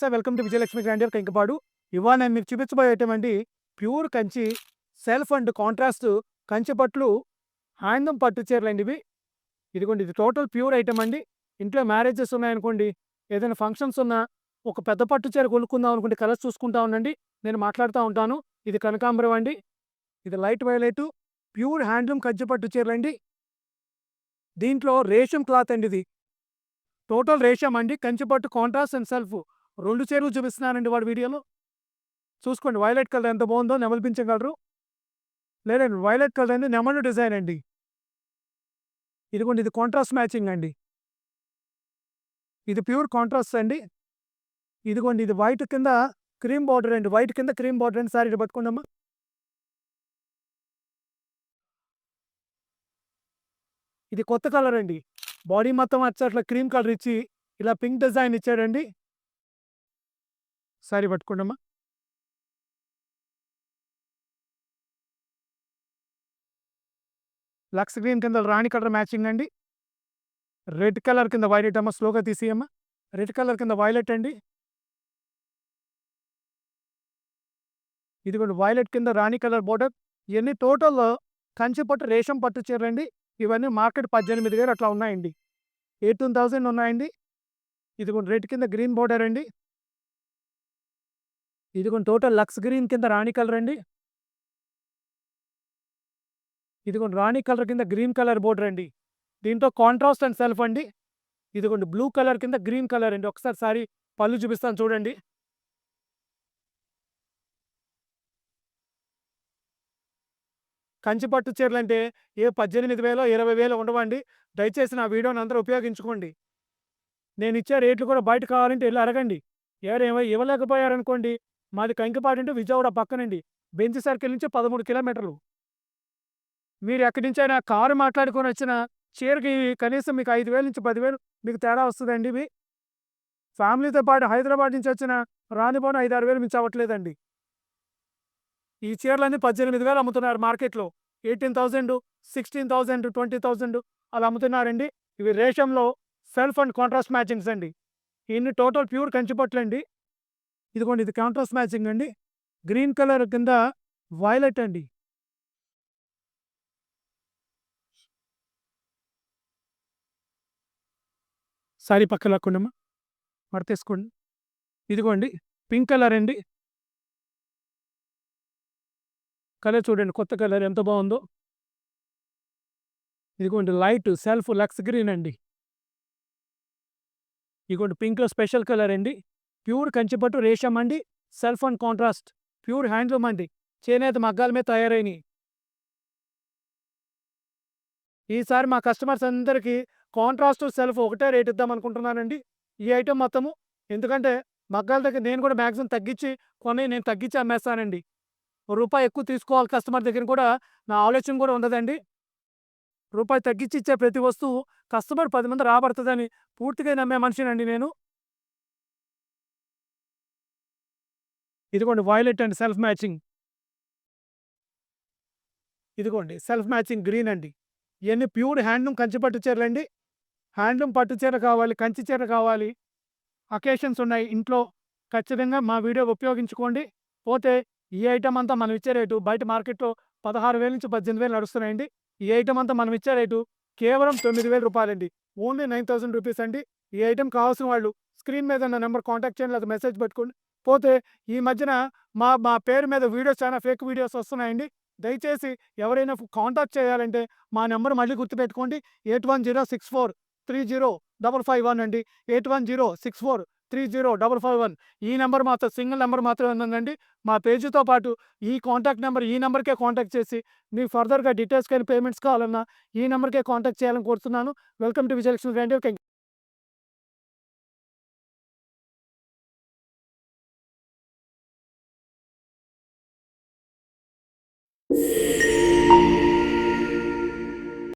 Sir welcome to Vijayalakshmi grandeur Kankipadu. ఇవాళ నేను మీకు చూపించబోయే ఐటమ్ అండి pure Kanchi self and contrast Kanchi పట్లు హ్యాండ్లూమ్ పట్టు చీరలండి ఇవి. ఇదిగోండి ఇది టోటల్ ప్యూర్ ఐటమ్ అండి. ఇంట్లో మ్యారేజెస్ ఉన్నాయనుకోండి, ఏదైనా ఫంక్షన్స్ ఉన్నా ఒక పెద్ద పట్టు చీర కొనుక్కుందాం అనుకుంటే కలర్స్ చూసుకుంటా ఉండండి. నేను మాట్లాడుతూ ఉంటాను. ఇది కనకాంబరం అండి, ఇది light violet pure handloom Kanchi పట్టు చీరలండి. దీంట్లో రేషం క్లాత్ అండి ఇది. టోటల్ రేషం అండి, కంచి పట్టు కాంట్రాస్ట్ అండ్ సెల్ఫ్ రెండు చీరలు చూపిస్తున్నానండి వాడి వీడియోలో. చూసుకోండి వైలెట్ కలర్ ఎంత బాగుందో, నెమలిపించగలరు. లేదండి వైలెట్ కలర్ అండి, నెమలి డిజైన్ అండి. ఇదిగోండి ఇది కాంట్రాస్ట్ మ్యాచింగ్ అండి, ఇది ప్యూర్ కాంట్రాస్ట్ అండి. ఇదిగోండి ఇది వైట్ కింద క్రీమ్ బార్డర్ అండి, వైట్ కింద క్రీమ్ బార్డర్ అండి. సారీ పట్టుకోండమ్మా. ఇది కొత్త కలర్ అండి, బాడీ మొత్తం అట్లా క్రీమ్ కలర్ ఇచ్చి ఇలా పింక్ డిజైన్ ఇచ్చాడండి. సారీ పట్టుకోండమ్మా. లక్స్ గ్రీన్ కింద రాణి కలర్ మ్యాచింగ్ అండి. రెడ్ కలర్ కింద వైలెట్ అమ్మ, స్లోగా తీసేయమ్మా. రెడ్ కలర్ కింద వైలెట్ అండి. ఇదిగోండి వైలెట్ కింద రాణి కలర్ బోర్డర్. ఇవన్నీ టోటల్ కంచి పట్టు రేషం పట్టు చీరలండి. ఇవన్నీ మార్కెట్ 18,000 అట్లా ఉన్నాయండి, 18,000 ఉన్నాయండి. ఇదిగోండి రెడ్ కింద గ్రీన్ బోర్డర్ అండి. ఇదిగోండి టోటల్ లక్స్ గ్రీన్ కింద రాణి కలర్ అండి. ఇదిగోండి రాణి కలర్ కింద గ్రీన్ కలర్ బోర్డర్ అండి. దీంట్లో కాంట్రాస్ట్ అండ్ సెల్ఫ్ అండి. ఇదిగోండి బ్లూ కలర్ కింద గ్రీన్ కలర్ అండి. ఒకసారి సారీ పళ్ళు చూపిస్తాను చూడండి. కంచి పట్టు చీరలు అంటే ఏ 18,000 20,000 ఉండవండి. దయచేసి నా వీడియోని అందరూ ఉపయోగించుకోండి. నేను ఇచ్చే రేట్లు కూడా బయట కావాలంటే వెళ్ళి అడగండి. ఎవరు ఇవ్వలేకపోయారనుకోండి, మాది కంకిపాడు అంటే విజయవాడ పక్కనండి, బెంచ్ సర్కిల్ నుంచి 13 కిలోమీటర్లు. మీరు ఎక్కడి నుంచైనా కారు మాట్లాడుకొని వచ్చిన చీరకి కనీసం మీకు 5,000 నుంచి 10,000 మీకు తేడా వస్తుందండి. ఇవి ఫ్యామిలీతో పాటు హైదరాబాద్ నుంచి వచ్చిన రానిపోను 5-6 వేలు మించి అవ్వట్లేదండి. ఈ చీరలన్నీ 18,000 అమ్ముతున్నారు మార్కెట్లో. 18,000, 16,000, 20,000 అలా అమ్ముతున్నారండి. ఇవి రేషంలో సెల్ఫ్ అండ్ కాంట్రాస్ట్ మ్యాచింగ్స్ అండి. ఇన్ని టోటల్ ప్యూర్ కంచిపట్లండి. ఇదిగోండి ఇది కాంట్రాస్ట్ మ్యాచింగ్ అండి. గ్రీన్ కలర్ కింద వైలెట్ అండి. సారీ పక్క లాక్కోండమ్మా, మడతేసుకోండి. ఇదిగోండి పింక్ కలర్ అండి. కలర్ చూడండి, కొత్త కలర్ ఎంత బాగుందో. ఇదిగోండి లైట్ సెల్ఫ్ లక్స్ గ్రీన్ అండి. ఇదిగోండి పింక్లో స్పెషల్ కలర్ అండి. ప్యూర్ కంచిపట్టు రేషం అండి, self and contrast pure handloom అండి. చేనేత మగ్గాల మీద తయారైనవి. ఈసారి మా కస్టమర్స్ అందరికీ కాంట్రాస్ట్ సెల్ఫ్ ఒకటే రేట్ ఇద్దాం అనుకుంటున్నానండి ఈ ఐటెం మొత్తము. ఎందుకంటే మగ్గాల దగ్గర నేను కూడా మ్యాక్సిమం తగ్గించి నేను తగ్గించి అమ్మేస్తానండి. రూపాయి ఎక్కువ తీసుకోవాలి కస్టమర్ దగ్గర కూడా నా ఆలోచన కూడా ఉండదండి. రూపాయి తగ్గించి ఇచ్చే ప్రతి వస్తువు కస్టమర్ 10 మంది రాబడుతుందని పూర్తిగా నమ్మే మనిషినండి నేను. ఇదిగోండి వైలెట్ అండ్ సెల్ఫ్ మ్యాచింగ్. ఇదిగోండి సెల్ఫ్ మ్యాచింగ్ గ్రీన్ అండి. ఇవన్నీ ప్యూర్ హ్యాండ్లూమ్ కంచి పట్టు చీరలండి. హ్యాండ్లూమ్ పట్టు చీర కావాలి, కంచి చీర కావాలి, అకేషన్స్ ఉన్నాయి ఇంట్లో, ఖచ్చితంగా మా వీడియో ఉపయోగించుకోండి. పోతే ఈ ఐటమ్ అంతా మనం ఇచ్చే రేటు బయట మార్కెట్లో 16,000 నుంచి 18,000 నడుస్తున్నాయండి. ఈ ఐటమ్ అంతా మనం ఇచ్చే రేటు కేవలం 9,000 రూపాయలండి. ఓన్లీ 9,000 రూపీస్ అండి. ఈ ఐటమ్ కావాల్సిన వాళ్ళు స్క్రీన్ మీద ఉన్న నెంబర్ కాంటాక్ట్ చేయండి, లేదా మెసేజ్ పెట్టుకోండి. పోతే ఈ మధ్యన మా మా పేరు మీద వీడియోస్, చాలా ఫేక్ వీడియోస్ వస్తున్నాయండి. దయచేసి ఎవరైనా కాంటాక్ట్ చేయాలంటే మా నెంబర్ మళ్ళీ గుర్తుపెట్టుకోండి, 8106430551 అండి. 8106430551 ఈ నెంబర్ మాత్రం సింగిల్ నెంబర్ మాత్రమే ఉందండి. మా పేజీతో పాటు ఈ కాంటాక్ట్ నెంబర్, ఈ నెంబర్కే కాంటాక్ట్ చేసి మీకు ఫర్దర్గా డీటెయిల్స్ కానీ పేమెంట్స్ కావాలన్నా ఈ నెంబర్కే కాంటాక్ట్ చేయాలని కోరుతున్నాను. Welcome to Vijayalakshmi grandeur.